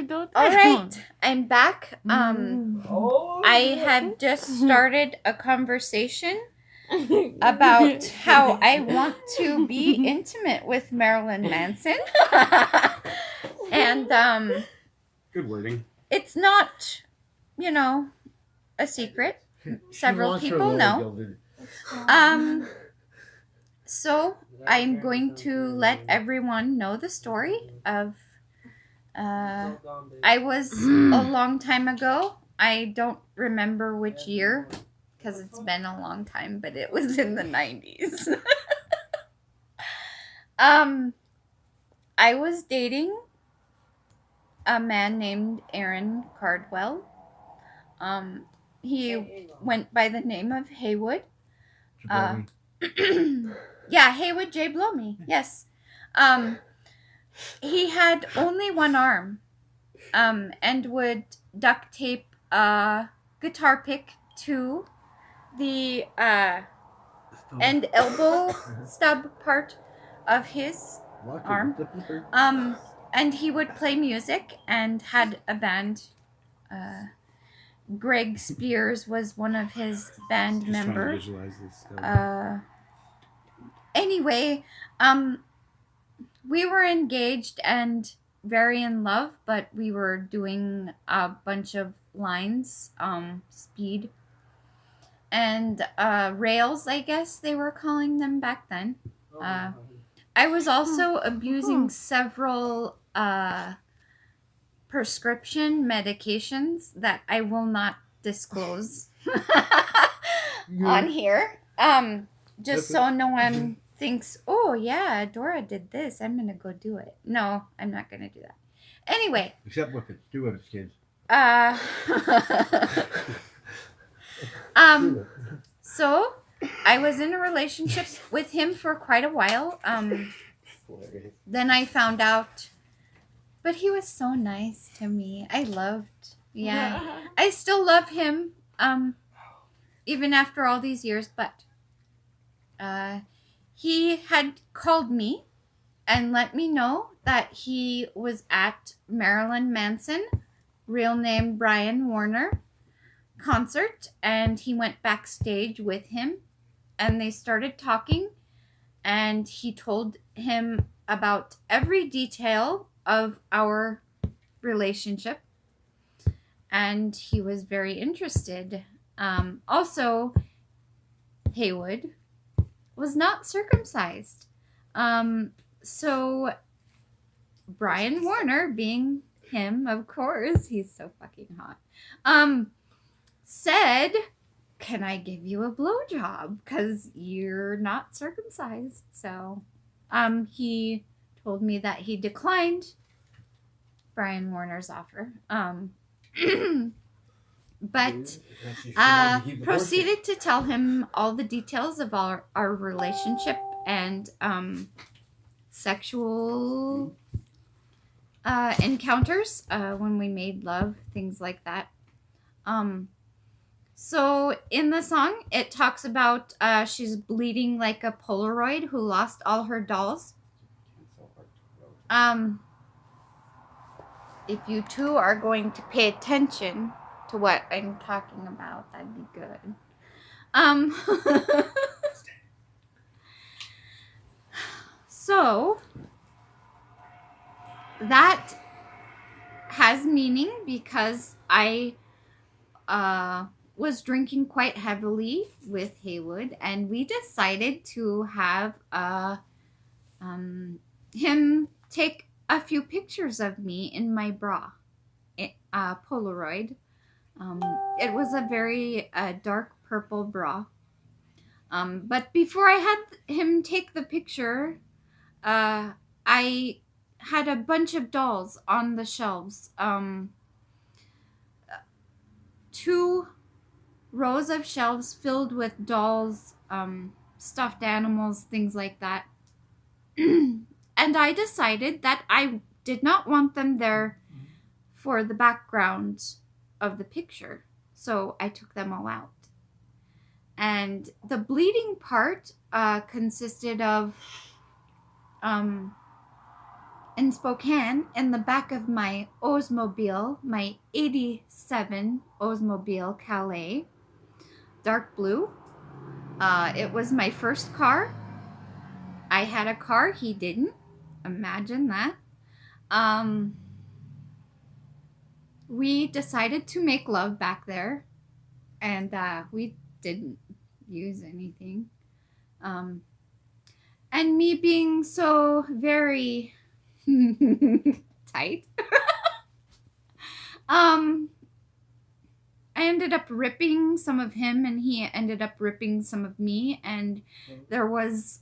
Don't. All right, I'm back. Oh, I had just started a conversation about how I want to be intimate with Marilyn Manson. And good wording. it's not, a secret. Several people know. So I'm going to let everyone know the story of I was a long time ago. I don't remember which year because it's been a long time, but it was in the 90s. I was dating a man named Aaron Cardwell. He went by the name of Haywood. Yeah, Haywood J. Blomy. Yes. He had only one arm, and would duct tape a guitar pick to the and elbow stub part of his arm. And he would play music and had a band. Greg Spears was one of his band members. Anyway, we were engaged and very in love, but we were doing a bunch of lines, speed, and rails, I guess they were calling them back then. I was also abusing several prescription medications that I will not disclose on here. Just so no one thinks, oh yeah, Dora did this, I'm gonna go do it. No, I'm not gonna do that. Anyway. Except whippets. Do whippets, kids. So I was in a relationship with him for quite a while. Then I found out, but he was so nice to me. I still love him, even after all these years, but he had called me and let me know that he was at Marilyn Manson, real name Brian Warner, concert, and he went backstage with him and they started talking, and he told him about every detail of our relationship, and he was very interested. Also, Haywood was not circumcised. So Brian Warner, being him, of course, he's so fucking hot, said, can I give you a blowjob? Because you're not circumcised. So he told me that he declined Brian Warner's offer. But proceeded to tell him all the details of our relationship and sexual encounters when we made love, things like that. So in the song, it talks about she's bleeding like a Polaroid who lost all her dolls. If you two are going to pay attention to what I'm talking about, that'd be good. So that has meaning because I was drinking quite heavily with Haywood, and we decided to have him take a few pictures of me in my bra, Polaroid. It was a very dark purple bra. But before I had him take the picture, I had a bunch of dolls on the shelves. 2 rows of shelves filled with dolls, stuffed animals, things like that. And I decided that I did not want them there for the background of the picture. So I took them all out. And the bleeding part consisted of in Spokane, in the back of my Oldsmobile, my 87 Oldsmobile Calais, dark blue. It was my first car. I had a car, he didn't. Imagine that. We decided to make love back there, and we didn't use anything. And me being so very tight, I ended up ripping some of him, and he ended up ripping some of me, and there was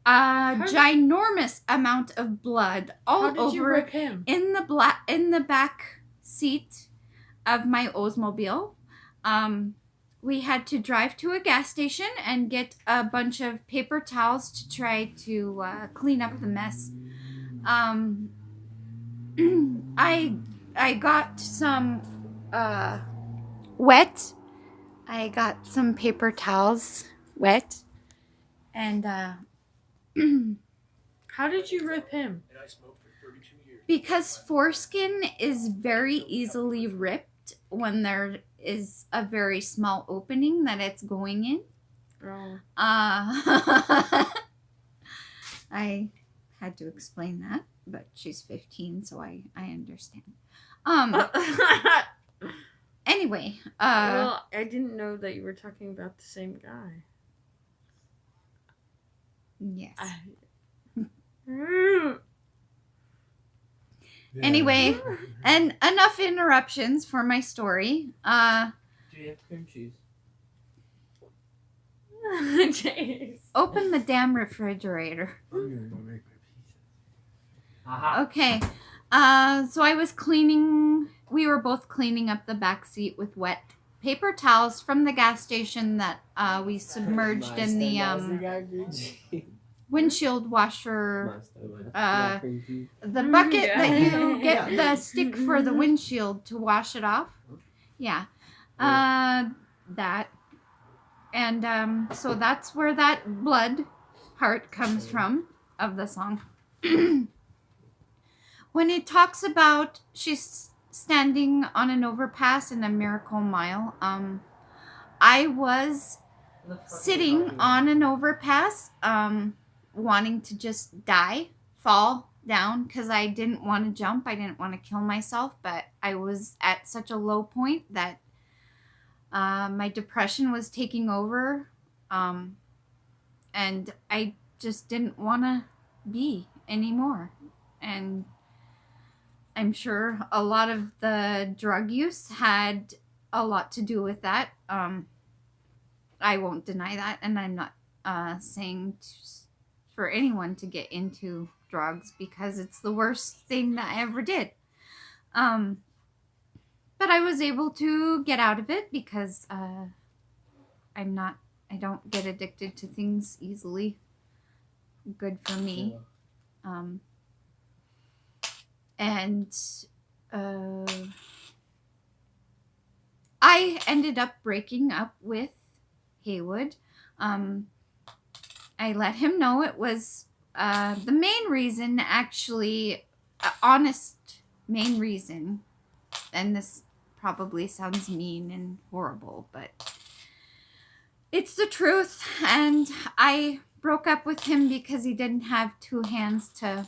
a ginormous amount of blood all How did you over rip him? in the back seat of my Oldsmobile. We had to drive to a gas station and get a bunch of paper towels to try to clean up the mess. I got some wet. I got some paper towels wet, and How did you rip him? because foreskin is very easily ripped when there is a very small opening that it's going in. Oh. I had to explain that, but she's 15, so I understand. Anyway, well, I didn't know that you were talking about the same guy. yes. Mm. Anyway, and enough interruptions for my story. Do you have cream cheese? Jeez. Open the damn refrigerator. I'm gonna go make my pizza. Okay. So I was cleaning. We were both cleaning up the back seat with wet paper towels from the gas station that we submerged in the windshield washer. The bucket that you get the stick for the windshield to wash it off. Yeah. That. And so that's where that blood part comes from of the song. When it talks about she's standing on an overpass in a Miracle Mile, I was sitting on an overpass, wanting to just die, fall down, because I didn't want to jump. I didn't want to kill myself, but I was at such a low point that my depression was taking over, and I just didn't want to be anymore. And I'm sure a lot of the drug use had a lot to do with that. I won't deny that, and I'm not saying for anyone to get into drugs because it's the worst thing that I ever did. But I was able to get out of it because I don't get addicted to things easily. Good for me. And I ended up breaking up with Haywood. I let him know it was the main reason, actually, honest main reason. And this probably sounds mean and horrible, but it's the truth. And I broke up with him because he didn't have two hands to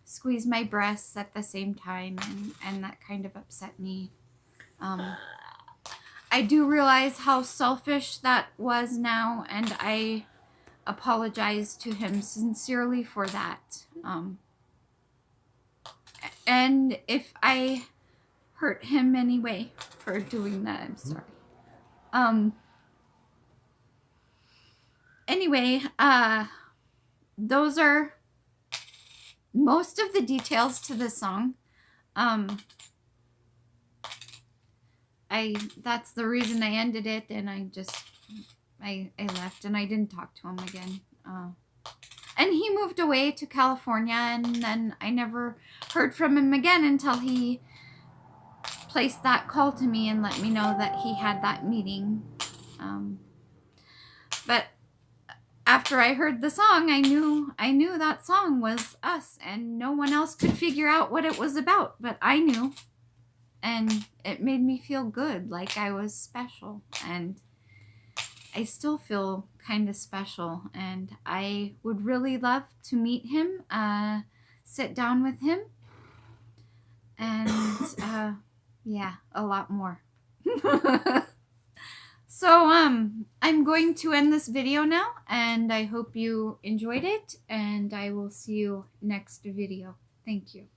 squeeze my breasts at the same time, and that kind of upset me. I do realize how selfish that was now, and I apologize to him sincerely for that. And if I hurt him anyway for doing that, I'm sorry. Anyway, those are most of the details to the song. That's the reason I ended it, and I left, and I didn't talk to him again. And he moved away to California, and then I never heard from him again until he placed that call to me and let me know that he had that meeting. But after I heard the song, I knew that song was us, and no one else could figure out what it was about, but I knew. And it made me feel good, like I was special, and I still feel kind of special, and I would really love to meet him, sit down with him, and yeah, a lot more. So I'm going to end this video now, and I hope you enjoyed it, and I will see you next video. Thank you.